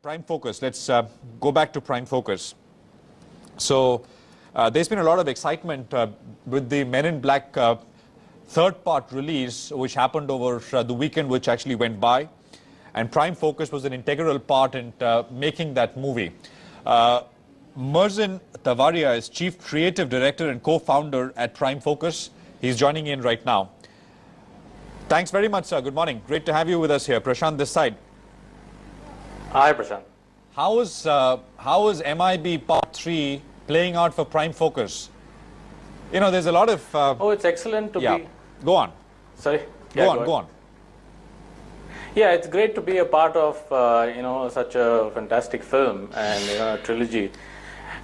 Prime Focus. Let's go back to Prime Focus. So there's been a lot of excitement with the Men in Black third part release, which happened over the weekend, which actually went by. And Prime Focus was an integral part in making that movie. Merzin Tavaria is Chief Creative Director and co-founder at Prime Focus. He's joining in right now. Thanks very much, sir. Good morning. Great to have you with us here. Prashant this side. Hi, Prashant. How is MIB Part 3 playing out for Prime Focus? You know, there's a lot of... Oh, it's excellent to be... Go on. Sorry? Go on. Yeah, it's great to be a part of, such a fantastic film and, a trilogy.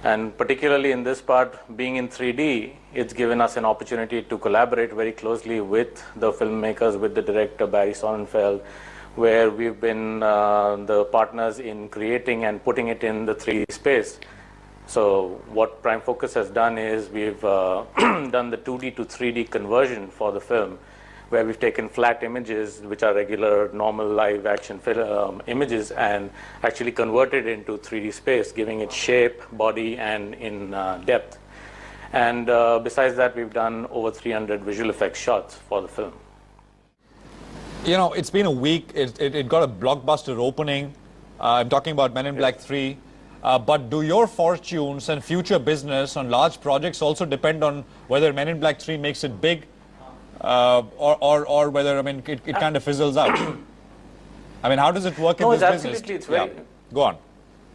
And particularly in this part, being in 3D, it's given us an opportunity to collaborate very closely with the filmmakers, with the director, Barry Sonnenfeld, where we've been the partners in creating and putting it in the 3D space. So what Prime Focus has done is we've done the 2D to 3D conversion for the film, where we've taken flat images, which are regular, normal live action images, and actually converted into 3D space, giving it shape, body, and in depth. And besides that, we've done over 300 visual effects shots for the film. You know, it's been a week. It got a blockbuster opening. I'm talking about Men in Black 3. But do your fortunes and future business on large projects also depend on whether Men in Black 3 makes it big? Or whether, I mean, it kind of fizzles out. I mean, how does it work in this business? Absolutely, it's very... Go on.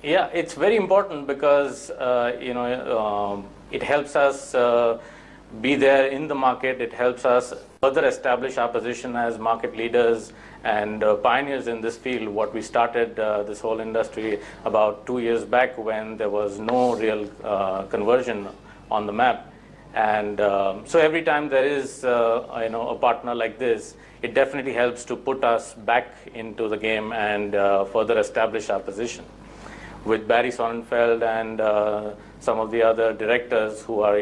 Yeah, it's very important because, it helps us be there in the market. It helps us further establish our position as market leaders and pioneers in this field. What we started this whole industry about 2 years back when there was no real conversion on the map. And so every time there is, a partner like this, it definitely helps to put us back into the game and further establish our position. With Barry Sonnenfeld and some of the other directors who are,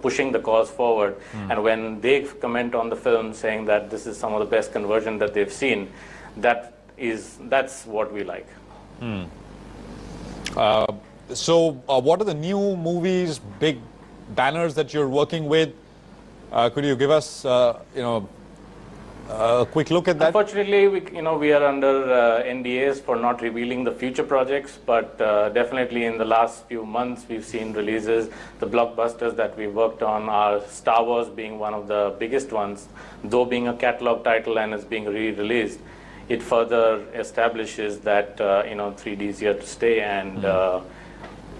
pushing the cause forward. And when they comment on the film saying that this is some of the best conversion that they've seen, that's what we like. So what are the new movies, big banners that you're working with? Could you give us, a quick look at that? Unfortunately, we are under NDAs for not revealing the future projects, but definitely in the last few months, we've seen releases. The blockbusters that we worked on are Star Wars being one of the biggest ones, though being a catalog title and is being re-released. It further establishes that, 3D is here to stay, and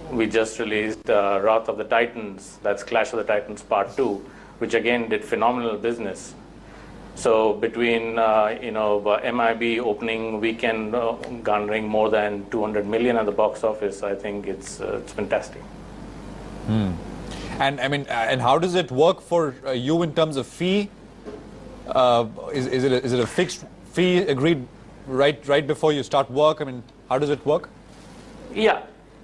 we just released Wrath of the Titans, that's Clash of the Titans Part 2, which again did phenomenal business. So between, MIB opening weekend garnering more than 200 million at the box office, I think it's fantastic. And I mean, and how does it work for you in terms of fee? Is it a fixed fee agreed right before you start work? I mean, how does it work? Yeah.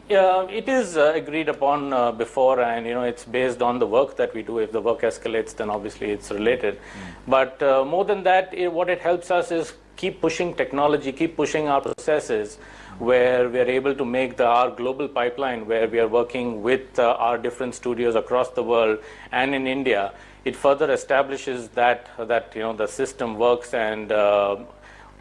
It is agreed upon before, and it's based on the work that we do. If the work escalates, then obviously it's related. But more than that, what it helps us is keep pushing technology, keep pushing our processes, where we are able to make our global pipeline, where we are working with our different studios across the world and in India. It further establishes that the system works, and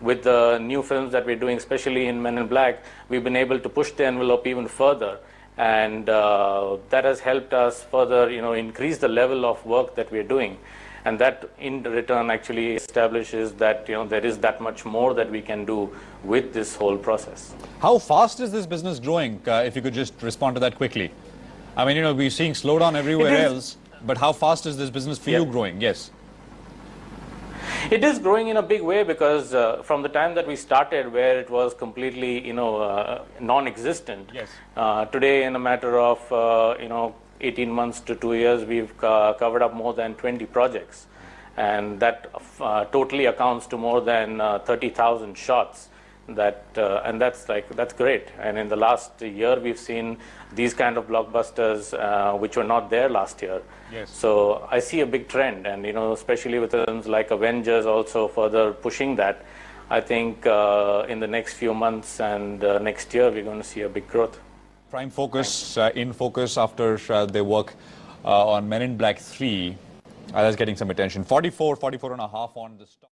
with the new films that we're doing, especially in Men in Black, we've been able to push the envelope even further. And that has helped us further, increase the level of work that we're doing. And that, in return, actually establishes that, there is that much more that we can do with this whole process. How fast is this business growing, if you could just respond to that quickly? I mean, we're seeing slowdown everywhere else, but how fast is this business for you growing? Yes. It is growing in a big way because from the time that we started, where it was completely, non-existent. Yes. Today, in a matter of, 18 months to 2 years, we've covered up more than 20 projects, and that totally accounts to more than 30,000 shots. And that's great. And in the last year, we've seen these kind of blockbusters which were not there last year. Yes. So I see a big trend, and especially with films like Avengers also further pushing that. I think in the next few months and next year, we're going to see a big growth. Prime Focus in focus after their work on Men in Black 3. That's getting some attention. 44 and a half on the stock.